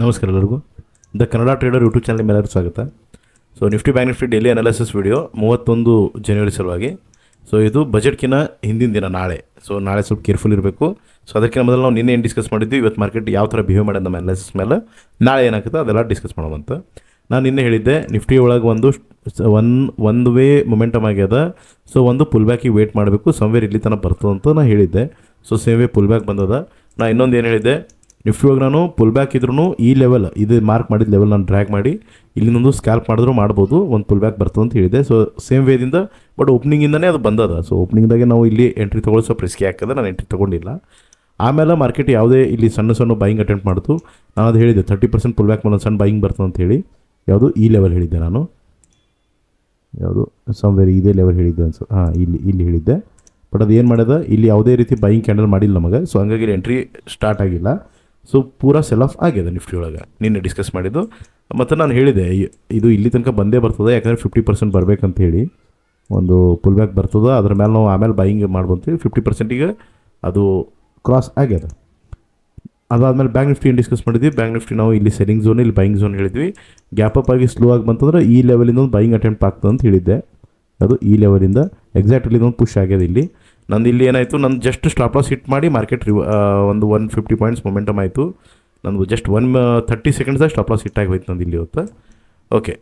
ನಮಸ್ಕಾರ ಎಲ್ಲರಿಗೂ. The Kannada trader YouTube channel ನಿಮ್ಮೆಲ್ಲರಿಗೂ ಸ್ವಾಗತ. So Nifty bank Nifty daily analysis video 31 ಜನವರಿ ಸಲುವಾಗಿ. ಸೊ ಇದು ಬಜೆಟ್ಕಿನ ಹಿಂದಿನ ದಿನ ನಾಳೆ. ಸೊ ನಾಳೆ ಸ್ವಲ್ಪ ಕೇರ್ಫುಲ್ ಇರಬೇಕು. ಸೊ ಅದಕ್ಕಿಂತ ಮೊದಲು ನಾವು ನಿನ್ನೆ ಏನು ಡಿಸ್ಕಸ್ ಮಾಡಿದ್ವಿ, ಇವತ್ತು ಮಾರ್ಕೆಟ್ ಯಾವ ಥರ ಬಿಹೇವ್ ಮಾಡೋದು ನಮ್ಮ ಅನಾಲಿಸಿಸ್ ಮೇಲೆ, ನಾಳೆ ಏನಾಗುತ್ತೆ ಅದೆಲ್ಲ ಡಿಸ್ಕಸ್ ಮಾಡೋದಂತ. ನಾನು ನಿನ್ನೆ ಹೇಳಿದ್ದೆ ನಿಫ್ಟಿ ಒಳಗೆ ಒಂದು ವೇ ಮೊಮೆಂಟಮ್ ಆಗ್ಯದ. ಸೊ ಒಂದು ಪುಲ್ ಬ್ಯಾಕಿಗೆ ವೇಟ್ ಮಾಡಬೇಕು, ಸಮ್ವೇರ್ ಇಲ್ಲಿ ತನಕ ಬರ್ತದೆ ಅಂತ ನಾನು ಹೇಳಿದ್ದೆ. So same way pull back ಬಂದದ. ನಾನು ಇನ್ನೊಂದು ಏನು ಹೇಳಿದ್ದೆ, ನಿಫ್ಟಿ ಒಳಗೆ ನಾನು ಪುಲ್ ಬ್ಯಾಕ್ ಇದ್ರೂ ಈ ಲೆವೆಲ್ ಇದು ಮಾರ್ಕ್ ಮಾಡಿದ ಲೆವೆಲ್ ನಾನು ಡ್ರ್ಯಾಗ್ ಮಾಡಿ ಇಲ್ಲಿನೊಂದು ಸ್ಕ್ಯಾಲ್ಪ್ ಮಾಡಿದ್ರು ಮಾಡ್ಬೋದು, ಒಂದು ಪುಲ್ ಬ್ಯಾಕ್ ಬರ್ತದೆ ಅಂತ ಹೇಳಿದೆ. ಸೊ ಸೇಮ್ ವೇದಿಂದ ಬಟ್ ಓಪನಿಂಗಿಂದನೇ ಅದು ಬಂದದ. ಸೊ ಓಪನಿಂಗ್ದಾಗೆ ನಾವು ಇಲ್ಲಿ ಎಂಟ್ರಿ ತೊಗೊಳ್ಳೋ ಸ್ವಲ್ಪ ರಿಸ್ಕಿ ಆಗ್ತದೆ, ನಾನು ಎಂಟ್ರಿ ತೊಗೊಂಡಿಲ್ಲ. ಆಮೇಲೆ ಮಾರ್ಕೆಟ್ ಯಾವುದೇ ಇಲ್ಲಿ ಸಣ್ಣ ಬೈಯಿಂಗ್ ಅಟೆಂಪ್ಟ್ ಮಾಡ್ತು. ನಾನು ಅದು ಹೇಳಿದ್ದೆ 30% ಪುಲ್ ಬ್ಯಾಕ್ ಮೇಲೆ ಸಣ್ಣ ಬೈಯಿಂಗ್ ಬರ್ತದೆ ಅಂತ ಹೇಳಿ. ಯಾವುದು ಈ ಲೆವೆಲ್ ಹೇಳಿದ್ದೆ ನಾನು, ಯಾವುದು ಸಮ್ವೇರ್ ಇದೇ ಲೆವೆಲ್ ಹೇಳಿದ್ದೆ ಇಲ್ಲಿ ಹೇಳಿದ್ದೆ. ಬಟ್ ಅದು ಏನು ಮಾಡಿದೆ, ಇಲ್ಲಿ ಯಾವುದೇ ರೀತಿ ಬೈಯಿಂಗ್ ಕ್ಯಾಂಡಲ್ ಮಾಡಿಲ್ಲ ನಮಗೆ. ಸೊ ಹಂಗಾಗಿ ಇಲ್ಲಿ ಎಂಟ್ರಿ ಸ್ಟಾರ್ಟ್ ಆಗಿಲ್ಲ. ಸೊ ಪೂರಾ ಸೆಲ್ ಆಫ್ ಆಗಿದೆ ನಿಫ್ಟಿ ಒಳಗೆ ನಿನ್ನೆ ಡಿಸ್ಕಸ್ ಮಾಡಿದ್ದು. ಮತ್ತು ನಾನು ಹೇಳಿದೆ ಇದು ಇಲ್ಲಿ ತನಕ ಬಂದೇ ಬರ್ತದೆ, ಯಾಕಂದರೆ 50% ಬರಬೇಕಂತ ಹೇಳಿ ಒಂದು ಪುಲ್ ಬ್ಯಾಕ್ ಬರ್ತದೆ. ಅದ್ರ ಮೇಲೆ ನಾವು ಆಮೇಲೆ ಬೈಯಿಂಗ್ ಮಾಡ್ಬೋತೀವಿ. 50%ಗೆ ಅದು ಕ್ರಾಸ್ ಆಗ್ಯದ. ಅದಾದಮೇಲೆ ಬ್ಯಾಂಕ್ ನಿಫ್ಟಿ ಏನು ಡಿಸ್ಕಸ್ ಮಾಡಿದ್ವಿ. ಬ್ಯಾಂಕ್ ನಿಫ್ಟಿ ನಾವು ಇಲ್ಲಿ ಸೆಲ್ಲಿಂಗ್ ಝೋನ್, ಇಲ್ಲಿ ಬೈಯಿಂಗ್ ಝೋನ್ ಹೇಳಿದ್ವಿ. ಗ್ಯಾಪ್ ಅಪ್ ಆಗಿ ಸ್ಲೋ ಆಗಿ ಬಂತಂದ್ರೆ ಈ ಲೆವೆಲಿಂದ ಒಂದು ಬೈಯಿಂಗ್ ಅಟೆಂಪ್ಟ್ ಆಗ್ತದೆ ಅಂತ ಹೇಳಿದ್ದೆ. ಅದು ಈ ಲೆವೆಲಿಂದ ಎಕ್ಸಾಕ್ಟ್ಲಿ ಒಂದು ಪುಷ್ ಆಗ್ಯದ. ಇಲ್ಲಿ ನಂದು ಇಲ್ಲಿ ಏನಾಯಿತು, ನಂದು ಜಸ್ಟ್ ಸ್ಟಾಪ್ ಲಾಸ್ ಹಿಟ್ ಮಾಡಿ ಮಾರ್ಕೆಟ್ ಒಂದು 150 ಪಾಯಿಂಟ್ಸ್ ಮೊಮೆಂಟಮ್ ಆಯಿತು. ನಂದು ಜಸ್ಟ್ 30 ಸೆಕೆಂಡ್ಸ್ದಾಗ ಸ್ಟಾಪ್ ಲಾಸ್ ಹಿಟ್ ಆಗಿ ಹೋಯ್ತು ನಂದು ಇಲ್ಲಿ ಇವತ್ತು. ಓಕೆ,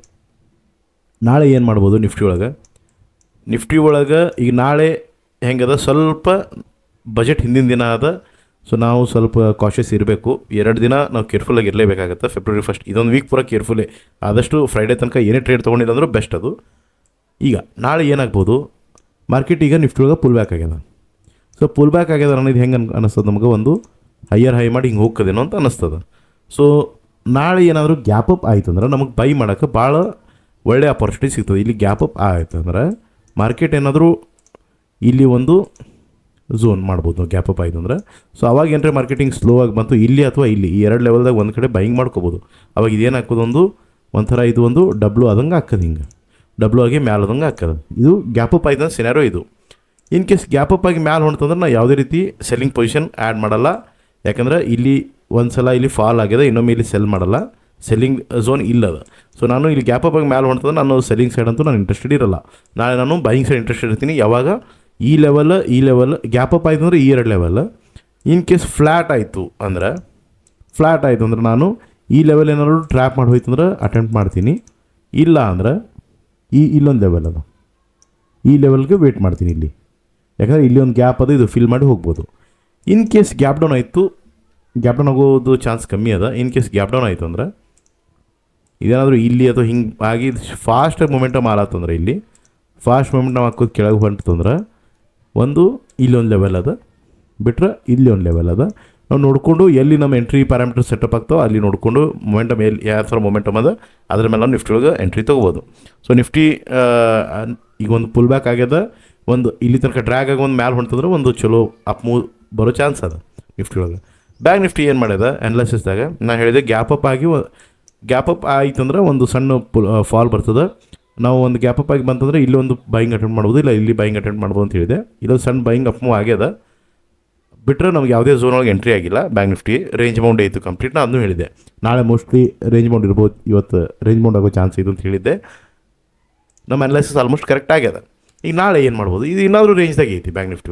ನಾಳೆ ಏನು ಮಾಡ್ಬೋದು ನಿಫ್ಟಿ ಒಳಗೆ ಈಗ ನಾಳೆ ಹೆಂಗದ, ಸ್ವಲ್ಪ ಬಜೆಟ್ ಹಿಂದಿನ ದಿನ ಅದ. ಸೊ ನಾವು ಸ್ವಲ್ಪ ಕಾಷಿಯಸ್ ಇರಬೇಕು. 2 ದಿನ ನಾವು ಕೇರ್ಫುಲ್ಲಾಗಿ ಇರಲೇಬೇಕಾಗತ್ತೆ. ಫೆಬ್ರವರಿ 1 ಇದೊಂದು ವೀಕ್ ಪೂರ ಕೇರ್ಫುಲ್ಲೇ. ಆದಷ್ಟು ಫ್ರೈಡೇ ತನಕ ಏನೇ ಟ್ರೇಡ್ ತೊಗೊಂಡಿಲ್ಲ ಅಂದರೂ ಬೆಸ್ಟ್ ಅದು. ಈಗ ನಾಳೆ ಏನಾಗ್ಬೋದು, ಮಾರ್ಕೆಟ್ ಈಗ ನಿಫ್ಟಿ ಒಳಗೆ ಪುಲ್ ಬ್ಯಾಕ್ ಆಗ್ಯದ. ಸೊ ಪುಲ್ ಬ್ಯಾಕ್ ಆಗ್ಯದ ಅನ್ನೋದು ಹೆಂಗೆ ಅನ್ನಿಸ್ತದೆ ನಮಗೆ, ಒಂದು ಹೈಯರ್ ಹೈ ಮಾಡಿ ಹಿಂಗೆ ಹೋಗ್ತದೇನೋ ಅಂತ ಅನ್ನಿಸ್ತದೆ. ಸೊ ನಾಳೆ ಏನಾದರೂ ಗ್ಯಾಪ್ ಅಪ್ ಆಯ್ತು ಅಂದ್ರೆ ನಮಗೆ ಬೈ ಮಾಡೋಕ್ಕೆ ಭಾಳ ಒಳ್ಳೆಯ ಅಪರ್ಚುನಿಟಿ ಸಿಗ್ತದೆ. ಇಲ್ಲಿ ಗ್ಯಾಪ್ ಅಪ್ ಆಯ್ತು ಅಂದ್ರೆ ಮಾರ್ಕೆಟ್ ಏನಾದರೂ ಇಲ್ಲಿ ಒಂದು ಝೋನ್ ಮಾಡ್ಬೋದು ಗ್ಯಾಪ್ ಅಪ್ ಆಯಿತು ಅಂದ್ರೆ. ಸೊ ಅವಾಗ ಏನಂದರೆ ಮಾರ್ಕೆಟಿಂಗ್ ಸ್ಲೋ ಆಗಿ ಬಂತು ಇಲ್ಲಿ ಅಥವಾ ಇಲ್ಲಿ ಈ 2 ಲೆವೆಲ್ದಾಗ ಒಂದು ಕಡೆ ಬೈಯಿಂಗ್ ಮಾಡ್ಕೋಬೋದು. ಅವಾಗ ಇದೇನು ಹಾಕೋದು, ಒಂಥರ ಇದು ಒಂದು ಡಬ್ಲು ಆದಂಗೆ ಹಾಕೋದು, ಹಿಂಗೆ ಡಬ್ಲು ಆಗಿ ಮ್ಯಾಲೆ ಆದಂಗೆ ಹಾಕೋದು. ಇದು ಗ್ಯಾಪ್ ಅಪ್ ಆಯ್ತು ಅಂದ್ರೆ ಸಿನಾರೋ ಇದು. ಇನ್ ಕೇಸ್ ಗ್ಯಾಪ್ ಅಪ್ ಆಗಿ ಮ್ಯಾಲೆ ಹೊಂಟಂದ್ರೆ ನಾವು ಯಾವುದೇ ರೀತಿ ಸೆಲ್ಲಿಂಗ್ ಪೊಸಿಷನ್ ಆ್ಯಡ್ ಮಾಡಲ್ಲ. ಯಾಕಂದರೆ ಇಲ್ಲಿ ಒಂದು ಸಲ ಇಲ್ಲಿ ಫಾಲ್ ಆಗಿದೆ, ಇನ್ನೊಮ್ಮೆ ಇಲ್ಲಿ ಸೆಲ್ ಮಾಡಲ್ಲ, ಸೆಲ್ಲಿಂಗ್ ಝೋನ್ ಇಲ್ಲದ. ಸೊ ನಾನು ಇಲ್ಲಿ ಗ್ಯಾಪ್ ಅಪ್ ಆಗಿ ಮ್ಯಾಲೆ ಹೊಂಟಂದ್ರೆ ನಾನು ಸೆಲ್ಲಿಂಗ್ ಸೈಡ್ ಅಂತೂ ನಾನು ಇಂಟ್ರೆಸ್ಟೆಡ್ ಇರಲ್ಲ. ನಾಳೆ ನಾನು ಬೈಯಿಂಗ್ ಸೈಡ್ ಇಂಟ್ರೆಸ್ಟೆಡ್ ಇರ್ತೀನಿ. ಯಾವಾಗ ಈ ಲೆವೆಲ್ ಗ್ಯಾಪ್ ಅಪ್ ಆಯಿತು ಅಂದರೆ ಈ 2 ಲೆವೆಲ್. ಇನ್ ಕೇಸ್ ಫ್ಲ್ಯಾಟ್ ಆಯಿತು ಅಂದ್ರೆ ನಾನು ಈ ಲೆವೆಲ್ ಏನಾದ್ರು ಟ್ರ್ಯಾಪ್ ಮಾಡಿ ಹೋಯ್ತು ಅಂದ್ರೆ ಅಟೆಂಪ್ಟ್ ಮಾಡ್ತೀನಿ. ಇಲ್ಲ ಅಂದ್ರೆ ಇಲ್ಲೊಂದು ಲೆವೆಲ್ ಅದ, ಈ ಲೆವೆಲ್ಗೆ ವೇಟ್ ಮಾಡ್ತೀನಿ ಇಲ್ಲಿ. ಯಾಕಂದರೆ ಇಲ್ಲಿ ಒಂದು ಗ್ಯಾಪ್ ಅದು, ಇದು ಫಿಲ್ ಮಾಡಿ ಹೋಗ್ಬೋದು. ಇನ್ ಕೇಸ್ ಗ್ಯಾಪ್ ಡೌನ್ ಆಗೋದು ಚಾನ್ಸ್ ಕಮ್ಮಿ ಅದ. ಇನ್ ಕೇಸ್ ಗ್ಯಾಪ್ ಡೌನ್ ಆಯಿತು ಅಂದ್ರೆ ಇದೇನಾದರೂ ಇಲ್ಲಿ ಅಥವಾ ಹಿಂಗೆ ಆಗಿ ಫಾಸ್ಟಾಗಿ ಮೊಮೆಂಟಮ್ ಆಲತ್ತಂದ್ರೆ, ಇಲ್ಲಿ ಫಾಸ್ಟ್ ಮೊಮೆಂಟಮ್ ಹಾಕೋದು ಕೆಳಗೆ ಹೊಂಟಂದ್ರೆ ಇಲ್ಲೊಂದು ಲೆವೆಲ್ ಅದ, ಬಿಟ್ರೆ ಇಲ್ಲಿ ಒಂದು ಲೆವೆಲ್ ಅದ. ನಾವು ನೋಡಿಕೊಂಡು ಎಲ್ಲಿ ನಮ್ಮ ಎಂಟ್ರಿ ಪ್ಯಾರಾಮೀಟರ್ ಸೆಟಪ್ ಆಗ್ತಾವೆ ಅಲ್ಲಿ ನೋಡಿಕೊಂಡು ಮೊಮೆಂಟಮ್ ಯಾವ ಥರ ಮೊಮೆಂಟಮ್ ಅದ ಅದ್ರ ಮೇಲೆ ನಾವು ನಿಫ್ಟಿ ಒಳಗೆ ಎಂಟ್ರಿ ತೊಗೋಬೋದು. ಸೊ ನಿಫ್ಟಿ ಈಗ ಒಂದು ಪುಲ್ ಬ್ಯಾಕ್ ಆಗ್ಯದ, ಒಂದು ಇಲ್ಲಿ ತನಕ ಡ್ರ್ಯಾಗ್ ಆಗಿ ಒಂದು ಮ್ಯಾಲೆ ಹೊಂಟಂದ್ರೆ ಒಂದು ಚಲೋ ಅಪ್ ಮೂವ್ ಬರೋ ಚಾನ್ಸ್ ಅದ ನಿಫ್ಟಿ ಒಳಗೆ. ಬ್ಯಾಂಕ್ ನಿಫ್ಟಿ ಏನು ಮಾಡ್ಯದ ಅನಾಲಿಸಿಸ್ದಾಗ ನಾನು ಹೇಳಿದೆ, ಗ್ಯಾಪ್ ಅಪ್ ಆಯ್ತಂದ್ರೆ ಒಂದು ಸಣ್ಣ ಫಾಲ್ ಬರ್ತದೆ. ನಾವು ಒಂದು ಗ್ಯಾಪ್ ಅಪ್ ಆಗಿ ಬಂತಂದರೆ ಇಲ್ಲಿ ಒಂದು ಬೈಯಿಂಗ್ ಅಟೆಂಪ್ಟ್ ಮಾಡ್ಬೋದು, ಇಲ್ಲ ಇಲ್ಲಿ ಬೈಯಿಂಗ್ ಅಟೆಂಪ್ಟ್ ಮಾಡ್ಬೋದು ಅಂತ ಹೇಳಿದೆ. ಇಲ್ಲೊಂದು ಸಣ್ಣ ಬೈಯಿಂಗ್ ಅಪ್ ಮೂವ್ ಆಗ್ಯದ, ಬಿಟ್ಟರೆ ನಮ್ಗೆ ಯಾವುದೇ ಝೋನ್ ಒಳಗೆ ಎಂಟ್ರಿ ಆಗಿಲ್ಲ. ಬ್ಯಾಂಕ್ ನಿಫ್ಟಿ ರೇಂಜ್ ಬೌಂಡ್ ಆಯಿತು ಕಂಪ್ಲೀಟ್. ನಾನು ಅದನ್ನು ಹೇಳಿದೆ, ನಾಳೆ ಮೋಸ್ಟ್ಲಿ ರೇಂಜ್ ಬೌಂಡ್ ಇರ್ಬೋದು, ಇವತ್ತು ರೇಂಜ್ ಬೌಂಡ್ ಆಗೋ ಚಾನ್ಸ್ ಇದೆ ಅಂತ ಹೇಳಿದ್ದೆ. ನಮ್ಮ ಅನಾಲಿಸಿಸ್ ಆಲ್ಮೋಸ್ಟ್ ಕರೆಕ್ಟ್ ಆಗ್ಯದ. ಈಗ ನಾಳೆ ಏನು ಮಾಡ್ಬೋದು, ಇದು ಏನಾದರೂ ರೇಂಜ್ದಾಗೆ ಐತಿ ಬ್ಯಾಂಕ್ ನಿಫ್ಟಿ,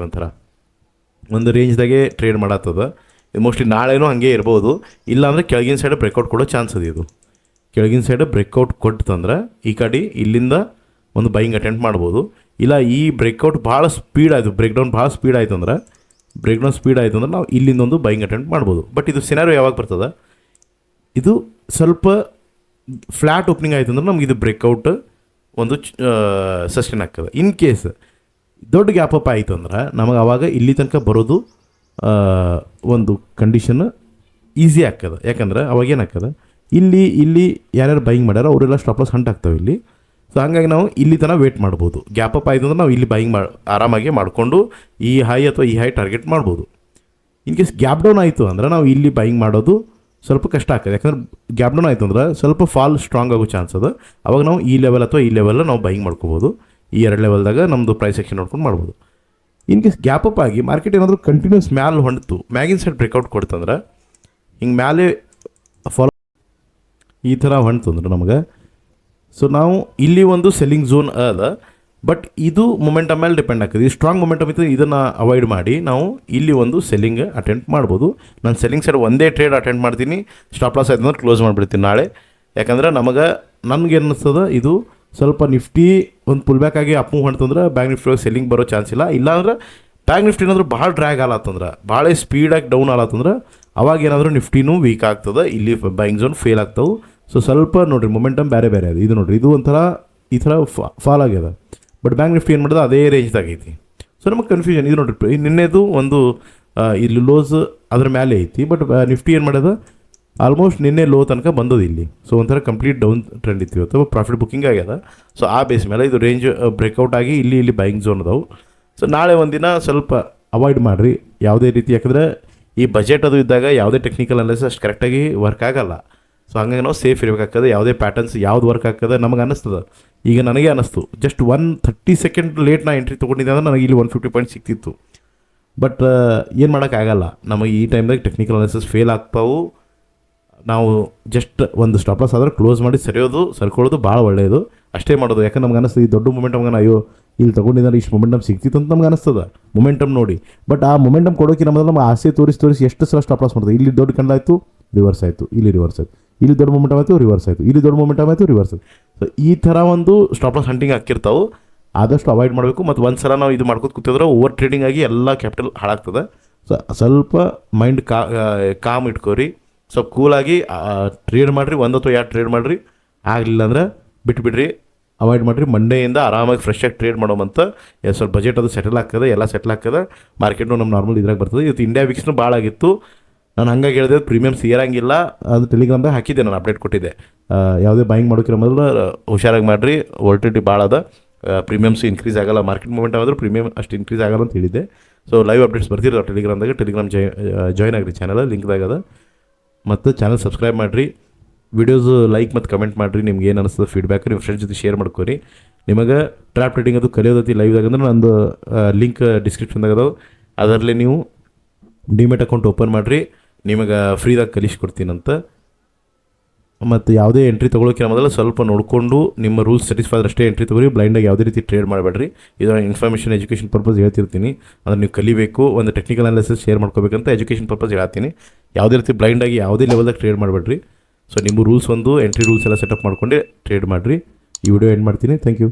ಒಂದು ರೇಂಜ್ದಾಗೆ ಟ್ರೇಡ್ ಮಾಡತ್ತದ. ಇದು ಮೋಸ್ಟ್ಲಿ ನಾಳೆನೂ ಹಾಗೆ ಇರ್ಬೋದು. ಇಲ್ಲಾಂದರೆ ಕೆಳಗಿನ ಸೈಡ್ ಬ್ರೇಕ್ಔಟ್ ಕೊಡೋ ಚಾನ್ಸ್ ಇದೆ. ಇದು ಕೆಳಗಿನ ಸೈಡ್ ಬ್ರೇಕ್ಔಟ್ ಕೊಟ್ಟಂದ್ರೆ ಈ ಕಡೆ ಇಲ್ಲಿಂದ ಒಂದು ಬೈಯಿಂಗ್ ಅಟೆಂಪ್ಟ್ ಮಾಡ್ಬೋದು. ಇಲ್ಲ ಈ ಬ್ರೇಕ್ಔಟ್ ಭಾಳ ಸ್ಪೀಡ್ ಆಯಿತು, ಬ್ರೇಕ್ಡೌನ್ ಸ್ಪೀಡ್ ಆಯಿತು ಅಂದ್ರೆ ನಾವು ಇಲ್ಲಿಂದ ಒಂದು ಬೈಯಿಂಗ್ ಅಟೆಂಪ್ಟ್ ಮಾಡ್ಬೋದು. ಬಟ್ ಇದು ಸಿನಾರೋ ಯಾವಾಗ ಬರ್ತದೆ, ಇದು ಸ್ವಲ್ಪ ಫ್ಲ್ಯಾಟ್ ಓಪನಿಂಗ್ ಆಯಿತು ಅಂದ್ರೆ ನಮ್ಗೆ ಇದು ಬ್ರೇಕ್ಔಟ್ ಒಂದು ಸಸ್ಟೈನ್ ಆಗ್ತದೆ. ಇನ್ ಕೇಸ್ ದೊಡ್ಡ ಗ್ಯಾಪ್ ಅಪ್ ಆಯಿತು ಅಂದ್ರೆ ನಮಗೆ ಆವಾಗ ಇಲ್ಲಿ ತನಕ ಬರೋದು ಒಂದು ಕಂಡೀಷನ್ ಈಸಿ ಆಗ್ತದೆ. ಯಾಕಂದ್ರೆ ಅವಾಗ ಏನಾಗ್ತದೆ, ಇಲ್ಲಿ ಯಾರ್ಯಾರು ಬೈಯಿಂಗ್ ಮಾಡ್ಯಾರೋ ಅವರೆಲ್ಲ ಸ್ಟಾಪ್ ಲಾಸ್ ಹಂಟ್ ಆಗ್ತಾವೆ ಇಲ್ಲಿ. ಸೊ ಹಾಗಾಗಿ ನಾವು ಇಲ್ಲಿ ತನಕ ವೇಟ್ ಮಾಡ್ಬೋದು. ಗ್ಯಾಪ್ ಅಪ್ ಆಯಿತು ಅಂದ್ರೆ ನಾವು ಇಲ್ಲಿ ಬೈಯಿಂಗ್ ಆರಾಮಾಗಿ ಮಾಡಿಕೊಂಡು ಈ ಹೈ ಅಥವಾ ಈ ಹೈ ಟಾರ್ಗೆಟ್ ಮಾಡ್ಬೋದು. ಇನ್ ಕೇಸ್ ಗ್ಯಾಪ್ ಡೌನ್ ಆಯಿತು ಅಂದ್ರೆ ನಾವು ಇಲ್ಲಿ ಬೈಯಿಂಗ್ ಮಾಡೋದು ಸ್ವಲ್ಪ ಕಷ್ಟ ಆಗ್ತದೆ. ಯಾಕಂದ್ರೆ ಗ್ಯಾಪ್ ಡೌನ್ ಆಯಿತು ಅಂದ್ರೆ ಸ್ವಲ್ಪ ಫಾಲ್ ಸ್ಟ್ರಾಂಗ್ ಆಗೋ ಚಾನ್ಸ್ ಅದ. ಅವಾಗ ನಾವು ಈ ಲೆವೆಲ್ ಅಥವಾ ಈ ಲೆವೆಲ್ ನಾವು ಬೈಯಿಂಗ್ ಮಾಡ್ಕೋಬೋದು. ಈ 2 ಲೆವೆಲ್ದಾಗ ನಮ್ಮದು ಪ್ರೈಸ್ ಸೆಕ್ಷನ್ ನೋಡ್ಕೊಂಡು ಮಾಡ್ಬೋದು. ಇನ್ ಕೇಸ್ ಗ್ಯಾಪ್ ಅಪ್ ಆಗಿ ಮಾರ್ಕೆಟ್ ಏನಾದರೂ ಕಂಟಿನ್ಯೂಸ್ ಮ್ಯಾಲೆ ಹೊಂಟಿತು, ಮ್ಯಾಗಿನ ಸೈಡ್ ಬ್ರೇಕ್ಔಟ್ ಕೊಡ್ತಂದ್ರೆ ಹಿಂಗೆ ಮ್ಯಾಲೆ ಫಾಲೋ ಈ ಥರ ಹೊಂಟಂದ್ರೆ ನಮಗೆ ಸೊ ನಾವು ಇಲ್ಲಿ ಒಂದು ಸೆಲ್ಲಿಂಗ್ ಝೋನ್ ಅದ, ಬಟ್ ಇದು ಮೊಮೆಂಟಮ್ ಮೇಲೆ ಡಿಪೆಂಡ್ ಆಗ್ತದೆ. ಈ ಸ್ಟ್ರಾಂಗ್ ಮೊಮೆಂಟಮ್ ಇತ್ತು, ಇದನ್ನು ಅವಾಯ್ಡ್ ಮಾಡಿ ನಾವು ಇಲ್ಲಿ ಒಂದು ಸೆಲ್ಲಿಂಗ್ ಅಟೆಂಡ್ ಮಾಡ್ಬೋದು. ನಾನು ಸೆಲ್ಲಿಂಗ್ ಸೈಡ್ ಒಂದೇ ಟ್ರೇಡ್ ಅಟೆಂಡ್ ಮಾಡ್ತೀನಿ, ಸ್ಟಾಪ್ ಲಾಸ್ ಆಯ್ತು ಅಂದ್ರೆ ಕ್ಲೋಸ್ ಮಾಡಿಬಿಡ್ತೀನಿ ನಾಳೆ. ಯಾಕಂದ್ರೆ ನನಗೆ ಅನ್ನಿಸ್ತದೆ ಇದು ಸ್ವಲ್ಪ ನಿಫ್ಟಿ ಒಂದು ಪುಲ್ ಬ್ಯಾಕ್ ಆಗಿ ಅಪ್ ಮೂವ್ ಅಂತಂದ್ರೆ ಬ್ಯಾಂಕ್ ನಿಫ್ಟಿ ಒಳಗೆ ಸೆಲ್ಲಿಂಗ್ ಬರೋ ಚಾನ್ಸ್ ಇಲ್ಲ. ಇಲ್ಲಾಂದ್ರೆ ಬ್ಯಾಂಕ್ ನಿಫ್ಟಿ ಏನಾದರೂ ಭಾಳ ಡ್ರ್ಯಾಗ್ ಆಲತ್ತಂದ್ರೆ, ಭಾಳ ಸ್ಪೀಡಾಗಿ ಡೌನ್ ಆಲತ್ತಂದ್ರೆ ಅವಾಗ ಏನಾದರೂ ನಿಫ್ಟಿನೂ ವೀಕ್ ಆಗ್ತದೆ, ಇಲ್ಲಿ ಬೈಯಿಂಗ್ ಝೋನ್ ಫೇಲ್ ಆಗ್ತಾವೆ. ಸೊ ಸ್ವಲ್ಪ ನೋಡಿರಿ ಮೊಮೆಂಟಮ್ ಬೇರೆ ಬೇರೆ ಅದು. ಇದು ನೋಡಿರಿ, ಇದು ಒಂಥರ ಈ ಥರ ಫಾಲ್ ಆಗ್ಯದ, ಬಟ್ ಬ್ಯಾಂಕ್ ನಿಫ್ಟಿ ಏನು ಮಾಡೋದು ಅದೇ ರೇಂಜ್ದಾಗೈತಿ. ಸೊ ನಮಗೆ ಕನ್ಫ್ಯೂಷನ್. ಇದು ನೋಡಿರಿ, ನಿನ್ನೆದು ಒಂದು ಇಲ್ಲಿ ಲೋಸ್ ಅದ್ರ ಮೇಲೆ ಐತಿ, ಬಟ್ ನಿಫ್ಟಿ ಏನು ಮಾಡೋದು ಆಲ್ಮೋಸ್ಟ್ ನಿನ್ನೆ ಲೋ ತನಕ ಬಂದದ್ದು ಇಲ್ಲಿ. ಸೊ ಒಂಥರ ಕಂಪ್ಲೀಟ್ ಡೌನ್ ಟ್ರೆಂಡ್ ಇತ್ತು ಇವತ್ತು, ಪ್ರಾಫಿಟ್ ಬುಕ್ಕಿಂಗ್ ಆಗ್ಯದ. ಸೊ ಆ ಬೇಸ್ ಮೇಲೆ ಇದು ರೇಂಜ್ ಬ್ರೇಕ್ಔಟ್ ಆಗಿ ಇಲ್ಲಿ ಬೈಯಿಂಗ್ ಝೋನ್ ಅದಾವೆ. ಸೊ ನಾಳೆ ಒಂದಿನ ಸ್ವಲ್ಪ ಅವಾಯ್ಡ್ ಮಾಡಿರಿ ಯಾವುದೇ ರೀತಿ, ಯಾಕಂದರೆ ಈ ಬಜೆಟ್ ಅದು ಇದ್ದಾಗ ಯಾವುದೇ ಟೆಕ್ನಿಕಲ್ ಅನಾಲಿಸಿಸ್ ಅಷ್ಟು ಕರೆಕ್ಟಾಗಿ ವರ್ಕ್ ಆಗಲ್ಲ. ಸೊ ಹಂಗಾಗಿ ನಾವು ಸೇಫ್ ಇರಬೇಕಾಗ್ತದೆ. ಯಾವುದೇ ಪ್ಯಾಟರ್ನ್ಸ್ ಯಾವ್ದು ವರ್ಕ್ ಆಗ್ತದೆ ನಮಗೆ ಅನ್ನಿಸ್ತದೆ. ಈಗ ನನಗೆ ಅನ್ನಿಸ್ತು ಜಸ್ಟ್ 130 ಸೆಕೆಂಡ್ ಲೇಟ್ ನಾ ಎಂಟ್ರಿ ತೊಗೊಂಡಿದ್ದೆ ಅಂದ್ರೆ ನನಗೆ ಇಲ್ಲಿ 150 ಪಾಯಿಂಟ್ ಸಿಕ್ತಿತ್ತು. ಬಟ್ ಏನು ಮಾಡೋಕ್ಕಾಗಲ್ಲ, ನಮಗೆ ಈ ಟೈಮ್ದಾಗ ಟೆಕ್ನಿಕಲ್ ಅನಾಲಿಸಿಸ್ ಫೇಲ್ ಆಗ್ತಾವೆ. ನಾವು ಜಸ್ಟ್ ಒಂದು ಸ್ಟಾಪ್ ಲಾಸ್ ಆದ್ರೆ ಕ್ಲೋಸ್ ಮಾಡಿ ಸರ್ಕೊಳ್ಳೋದು ಭಾಳ ಒಳ್ಳೆಯದು. ಅಷ್ಟೇ ಮಾಡೋದು. ಯಾಕಂದ್ರೆ ನಮ್ಗೆ ಅನ್ನಿಸ್ತದೆ ಈ ದೊಡ್ಡ ಮೊಮೆಂಟಮ್ ಅಯ್ಯೋ ಇಲ್ಲಿ ತೊಗೊಂಡಿದ್ದಾರೆ ಇಷ್ಟು ಮೊಮೆಂಟಮ್ ಸಿಗ್ತಿತ್ತು ಅಂತ ನಮ್ಗೆ ಅನ್ನಿಸ್ತದೆ ಮೊಮೆಂಟಮ್ ನೋಡಿ. ಬಟ್ ಆ ಮೊಮೆಂಟಮ್ ಕೊಡೋಕೆ ನಮ್ಮಲ್ಲಿ ನಮ್ಗೆ ಆಸೆ ತೋರಿಸಿ ಎಷ್ಟು ಸಲ ಸ್ಟಾಪ್ ಲಾಸ್ ಮಾಡ್ತದೆ. ಇಲ್ಲಿ ದೊಡ್ಡ ಕಂಡಾಯಿತು, ರಿವರ್ಸ್ ಆಯಿತು, ಇಲ್ಲಿ ರಿವರ್ಸ್ ಆಯಿತು, ಇಲ್ಲಿ ದೊಡ್ಡ ಮೊಮೆಂಟಮ್ ಆಯಿತು, ರಿವರ್ಸ್ ಆಯಿತು, ಇಲ್ಲಿ ದೊಡ್ಡ ಮೊಮೆಂಟಮ್ ಆಯಿತು, ರಿವರ್ಸ್ ಆಯಿತು. ಸೊ ಈ ಥರ ಒಂದು ಸ್ಟಾಪ್ ಲಾಸ್ ಹಂಟಿಂಗ್ ಹಾಕಿರ್ತಾವೆ, ಆದಷ್ಟು ಅವಾಯ್ಡ್ ಮಾಡಬೇಕು. ಮತ್ತು ಒಂದು ಸಲ ನಾವು ಇದು ಮಾಡ್ಕೊತ ಕೂತಿದ್ರೆ ಓವರ್ ಟ್ರೇಡಿಂಗ್ ಆಗಿ ಎಲ್ಲ ಕ್ಯಾಪಿಟಲ್ ಹಾಳಾಗ್ತದೆ. ಸೊ ಸ್ವಲ್ಪ ಮೈಂಡ್ ಕಾಮ್ ಇಟ್ಕೋರಿ, ಸ್ವಲ್ಪ ಕೂಲಾಗಿ ಟ್ರೇಡ್ ಮಾಡಿರಿ, 1 ಅಥವಾ 2 ಟ್ರೇಡ್ ಮಾಡಿರಿ. ಆಗಲಿಲ್ಲ ಅಂದ್ರೆ ಬಿಟ್ಬಿಡ್ರಿ, ಅವಾಯ್ಡ್ ಮಾಡಿರಿ. ಮಂಡೆಯಿಂದ ಆರಾಮಾಗಿ ಫ್ರೆಶಾಗಿ ಟ್ರೇಡ್ ಮಾಡೋಮಂತ. ಸ್ವಲ್ಪ ಬಜೆಟ್ ಅದು ಸೆಟಲ್ ಆಗ್ತದೆ, ಎಲ್ಲ ಸೆಟಲ್ ಆಗ್ತದೆ, ಮಾರ್ಕೆಟು ನಮ್ಮ ನಾರ್ಮಲ್ ಇದ್ರಾಗ ಬರ್ತದೆ. ಇವತ್ತು ಇಂಡಿಯಾ ವಿಕ್ಸ್ನು ಭಾಳ ಆಗಿತ್ತು. ನಾನು ಹಂಗಾಗಿ ಹೇಳಿದೆ ಪ್ರೀಮಿಯಮ್ಸ್ ಏರಂಗಿಲ್ಲ, ಅದು ಟೆಲಿಗ್ರಾಮ್ದಾಗ ಹಾಕಿದ್ದೆ, ನಾನು ಅಪ್ಡೇಟ್ ಕೊಟ್ಟಿದ್ದೆ. ಯಾವುದೇ ಬಾಯಿಂಗ್ ಮಾಡೋಕ್ಕಿರೋ ಮೊದಲು ಹುಷಾರಾಗಿ ಮಾಡಿರಿ, ವೋಲ್ಟಿಲಿಟಿ ಭಾಳ ಅದ, ಪ್ರೀಮಿಯಮ್ಸ್ ಇನ್ಕ್ರೀಸ್ ಆಗಲ್ಲ. ಮಾರ್ಕೆಟ್ ಮೂಮೆಂಟ್ ಆದರೂ ಪ್ರೀಮಿಯಮ್ ಅಷ್ಟು ಇನ್ಕ್ರೀಸ್ ಆಗಲ್ಲ ಅಂತ ಹೇಳಿದ್ದೆ. ಸೊ ಲೈವ್ ಅಪ್ಡೇಟ್ಸ್ ಬರ್ತಿರೋ ಟೆಲಿಗ್ರಾಮ್ ಜಾಯ್ನ್ ಆಗಿರಿ, ಚಾನಲ್ ಲಿಂಕ್ದಾಗ ಅದ. ಮತ್ತು ಚಾನಲ್ ಸಬ್ಸ್ಕ್ರೈಬ್ ಮಾಡಿರಿ, ವಿಡಿಯೋಸ್ ಲೈಕ್ ಮತ್ತು ಕಮೆಂಟ್ ಮಾಡಿರಿ. ನಿಮ್ಗೆ ಏನು ಅನಿಸ್ತದೆ ಫೀಡ್ಬ್ಯಾಕ್ ನಿಮ್ಮ ಫ್ರೆಂಡ್ಸ್ ಜೊತೆ ಶೇರ್ ಮಾಡ್ಕೊರಿ. ನಿಮಗೆ ಟ್ರ್ಯಾಪ್ ಟ್ರೇಡಿಂಗ್ ಅದು ಕಲಿಯೋದೈತಿ ಲೈವ್ದಾಗ ಅಂದ್ರೆ ನಂದು ಲಿಂಕ್ ಡಿಸ್ಕ್ರಿಪ್ಷನ್ದಾಗ ಅದಾವೆ, ಅದರಲ್ಲಿ ನೀವು ಡಿಮೆಟ್ ಅಕೌಂಟ್ ಓಪನ್ ಮಾಡಿರಿ, ನಿಮಗೆ ಫ್ರೀದಾಗ ಕಲಿಸ್ಕೊಡ್ತೀನಂತ. ಮತ್ತು ಯಾವುದೇ ಎಂಟ್ರಿ ತೊಗೊಳೋಕೆ ಮೊದಲು ಸ್ವಲ್ಪ ನೋಡಿಕೊಂಡು ನಿಮ್ಮ ರೂಲ್ಸ್ ಸ್ಯಾಟಿಸ್ಫೈ ಆದ್ರೆ ಅಷ್ಟೇ ಎಂಟ್ರಿ ತೊಗೊರಿ. ಬ್ಲೈಂಡಾಗಿ ಯಾವುದೇ ರೀತಿ ಟ್ರೇಡ್ ಮಾಡಬೇಡ್ರಿ. ಇದು ಇನ್ಫಾರ್ಮೇಷನ್ ಎಜುಕೇಷನ್ ಪರ್ಪಸ್ ಹೇಳ್ತಿರ್ತೀನಿ, ಅಂದರೆ ನೀವು ಕಲಿಬೇಕು, ಒಂದು ಟೆಕ್ನಿಕಲ್ ಅನಾಲಿಸಿಸ್ ಶೇರ್ ಮಾಡ್ಕೋಬೇಕಂತ ಎಜುಕೇಷನ್ ಪರ್ಪಸ್ ಹೇಳ್ತೀನಿ. ಯಾವುದೇ ರೀತಿ ಬ್ಲೈಂಡಾಗಿ ಯಾವುದೇ ಲೆವೆಲ್ದಾಗ ಟ್ರೇಡ್ ಮಾಡಬೇಡ್ರಿ. ಸೊ ನಿಮ್ಮ ರೂಲ್ಸ್ ಎಂಟ್ರಿ ರೂಲ್ಸ್ ಎಲ್ಲ ಸೆಟಪ್ ಮಾಡ್ಕೊಂಡು ಟ್ರೇಡ್ ಮಾಡಿರಿ. ಈ ವಿಡಿಯೋ ಎಂಡ್ ಮಾಡ್ತೀನಿ. Thank you.